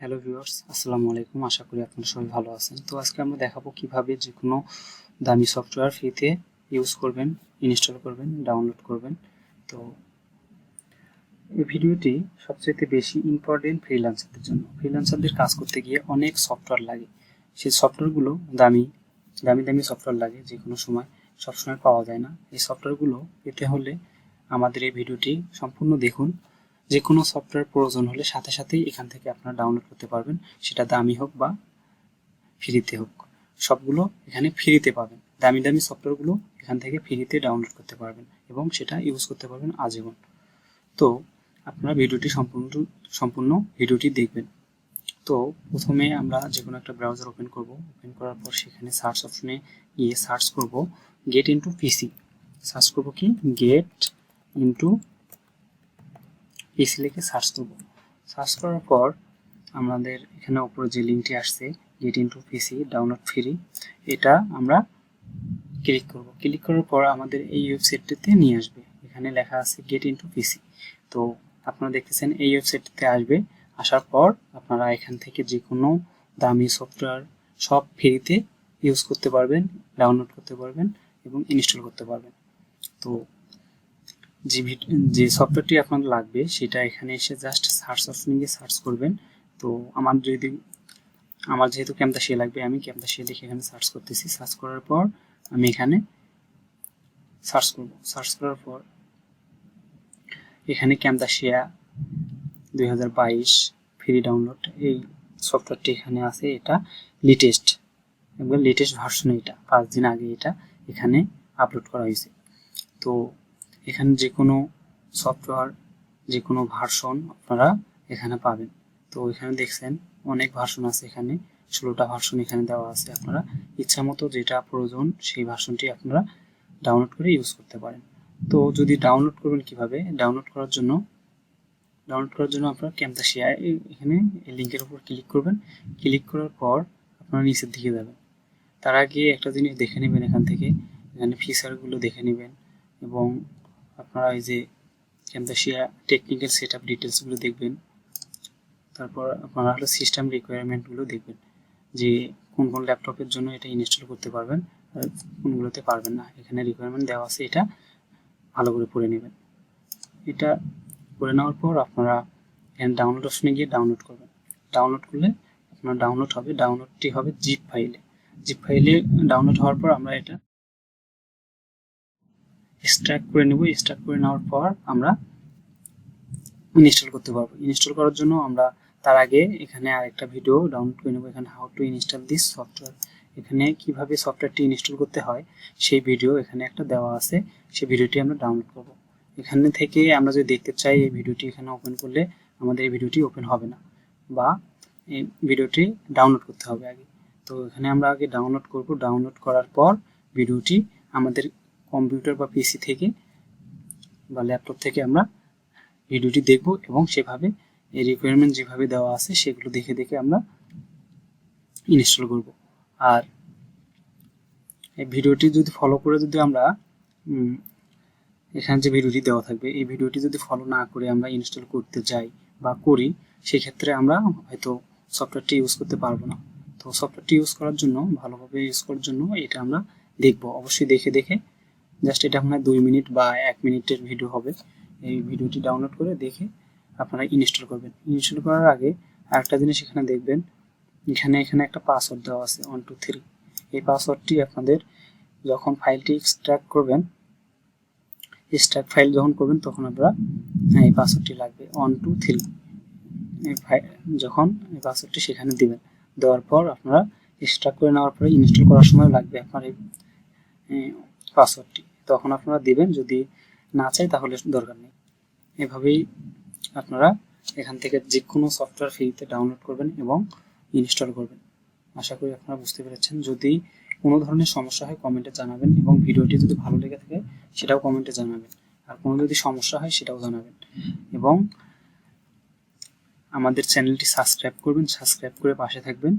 Hello viewers, আসসালামু আলাইকুম। আশা করি আপনারা সবাই ভালো আছেন। তো আজকে আমরা দেখাবো কিভাবে যে কোনো দামি সফটওয়্যার ফ্রিতে ইউজ করবেন, ইনস্টল করবেন, ডাউনলোড করবেন। তো এই ভিডিওটি সবচেয়ে বেশি ইম্পর্টেন্ট ফ্রিল্যান্সারদের জন্য। ফ্রিল্যান্সারদের কাজ করতে গিয়ে অনেক সফটওয়্যার লাগে। সেই সফটওয়্যারগুলো দামি দামি সফটওয়্যার লাগে, যে কোনো সময় সবসময় পাওয়া যায় না। এই সফটওয়্যারগুলো পেতে হলে আমাদের এই ভিডিওটি সম্পূর্ণ দেখুন। যে কোনো সফটওয়্যার প্রয়োজন হলে সাথে সাথেই এখান থেকে আপনারা ডাউনলোড করতে পারবেন, সেটা দামি হোক বা ফ্রিতে হোক। সবগুলো এখানে ফ্রিতে পাবেন। দামি সফটওয়্যারগুলো এখান থেকে ফ্রিতে ডাউনলোড করতে পারবেন এবং সেটা ইউজ করতে পারবেন আজীবন। তো আপনারা ভিডিওটি সম্পূর্ণ ভিডিওটি দেখবেন। তো প্রথমে আমরা যে কোনো একটা ব্রাউজার ওপেন করব। ওপেন করার পর সেখানে সার্চ অপশনে গিয়ে সার্চ করব গেট ইনটু পিসি। সার্চ করব কি গেট ইনটু পিসি লিখে সার্চ করব। সার্চ করার পর আমাদের এখানে উপরে যে লিঙ্কটি আসছে গেট ইনটু পিসি ডাউনলোড ফ্রি, এটা আমরা ক্লিক করব। ক্লিক করার পর আমাদের এই ওয়েবসাইটটিতে নিয়ে আসবে। এখানে লেখা আছে গেট ইনটু পিসি। তো আপনারা দেখতেছেন এই ওয়েবসাইটটিতে আসবে। আসার পর আপনারা এখান থেকে যে কোনো দামি সফটওয়্যার সব ফ্রিতে ইউজ করতে পারবেন, ডাউনলোড করতে পারবেন এবং ইনস্টল করতে পারবেন। তো যে সফটওয়্যারটি আপনার লাগবে সেটা এখানে এসে জাস্ট সার্চ অপশনে গিয়ে সার্চ করবেন। তো আমার যেহেতু ক্যামতাশিয়া লাগবে, আমি ক্যামতাশিয়া লিখে এখানে সার্চ করতেছি। সার্চ করার পর আমি এখানে সার্চ করব। সার্চ করার পর এখানে ক্যামতাশিয়া 2022 ফ্রি ডাউনলোড এই সফটওয়্যারটি এখানে আছে। এটা লেটেস্ট, একবার লেটেস্ট ভার্সন। এটা 5 দিন আগে এটা এখানে আপলোড করা হয়েছে। তো এখানে যে কোনো সফটওয়্যার, যে কোনো ভার্সন আপনারা এখানে পাবেন। তো এখানে দেখছেন অনেক ভার্সন আছে, এখানে 16টা ভার্সন এখানে দেওয়া আছে। আপনারা ইচ্ছা মতো যেটা প্রয়োজন সেই ভার্সনটি আপনারা ডাউনলোড করে ইউজ করতে পারেন। তো যদি ডাউনলোড করবেন কিভাবে, ডাউনলোড করার জন্য আপনারা ক্যামতাশিয়া এখানে এই লিঙ্কের উপর ক্লিক করবেন। ক্লিক করার পর আপনারা নিচের দিকে যাবেন। তার আগে একটা জিনিস দেখে নেবেন, এখানে ফিচারগুলো দেখে নেবেন এবং আপনারা এই যে ক্যামতাশিয়া টেকনিক্যাল সেটআপ ডিটেলসগুলো দেখবেন। তারপর আপনারা হলো সিস্টেম রিকোয়ারমেন্টগুলো দেখবেন, যে কোন কোন ল্যাপটপের জন্য এটা ইনস্টল করতে পারবেন আর কোনগুলোতে পারবেন না। এখানে রিকোয়ারমেন্ট দেওয়া আছে, এটা ভালো করে পড়ে নেবেন। এটা করে নেওয়ার পর আপনারা এখানে ডাউনলোড অপশনে গিয়ে ডাউনলোড করবেন। ডাউনলোড করলে আপনার ডাউনলোড হবে, ডাউনলোডটি হবে জিপ ফাইলে ডাউনলোড হওয়ার পর আমরা এটা এক্সট্রাক্ট করে নেব। এক্সট্রাক্ট করে নেওয়ার পর আমরা ইনস্টল করতে পারবো। ইনস্টল করার জন্য আমরা তার আগে এখানে আরেকটা ভিডিও ডাউনলোড করে নেব। এখানে how to install this software, এখানে কিভাবে সফটওয়্যারটি ইনস্টল করতে হয় সেই ভিডিও এখানে একটা দেওয়া আছে। সেই ভিডিওটি আমরা ডাউনলোড করব। এখানে থেকে আমরা যদি দেখতে চাই এই ভিডিওটি এখানে ওপেন করলে আমাদের এই ভিডিওটি ওপেন হবে না, বা এই ভিডিওটি ডাউনলোড করতে হবে আগে। তো এখানে আমরা আগে ডাউনলোড করব। ডাউনলোড করার পর ভিডিওটি আমাদের কম্পিউটার বা পিসি থেকে বা ল্যাপটপ থেকে আমরা ভিডিওটি দেখব এবং সেভাবে এই রিকোয়ারমেন্ট যেভাবে দেওয়া আছে সেগুলো দেখে দেখে আমরা ইনস্টল করব। আর এই ভিডিওটি যদি ফলো করে যদি আমরা এখানে যে ভিডিওটি দেওয়া থাকবে এই ভিডিওটি যদি ফলো না করে আমরা ইনস্টল করতে যাই বা করি, সেক্ষেত্রে আমরা হয়তো সফটওয়্যারটি ইউজ করতে পারবো না। তো সফটওয়্যারটি ইউজ করার জন্য, ভালোভাবে ইউজ করার জন্য এটা আমরা দেখব, অবশ্যই দেখে দেখে। জাস্ট এটা আপনার 2 মিনিট বা 1 মিনিটের ভিডিও হবে। এই ভিডিওটি ডাউনলোড করে দেখে আপনারা ইনস্টল করবেন। ইনস্টল করার আগে আরেকটা জিনিস এখানে দেখবেন, এখানে একটা পাসওয়ার্ড দেওয়া আছে 1 2 3। এই পাসওয়ার্ডটি আপনাদের যখন ফাইলটি এক্সট্রাক্ট ফাইল যখন করবেন তখন আপনারা এই পাসওয়ার্ডটি লাগবে 1 2 3। যখন এই পাসওয়ার্ডটি সেখানে দিবেন, দেওয়ার পর আপনারা এক্সট্রাক্ট করে নেওয়ার পরে ইনস্টল করার সময় লাগবে আপনার এই পাসওয়ার্ডটি, তখন আপনারা দিবেন। যদি না চাই তাহলে দরকার নেই। এভাবেই আপনারা এখান থেকে যে কোনো সফটওয়্যার ফ্রিতে ডাউনলোড করবেন এবং ইনস্টল করবেন। আশা করি আপনারা বুঝতে পেরেছেন। যদি কোনো ধরনের সমস্যা হয় কমেন্টে জানাবেন এবং ভিডিওটি যদি ভালো লেগে থাকে সেটাও কমেন্টে জানাবেন। আর কোনো যদি সমস্যা হয় সেটাও জানাবেন এবং আমাদের চ্যানেলটি সাবস্ক্রাইব করবেন, সাবস্ক্রাইব করে পাশে থাকবেন।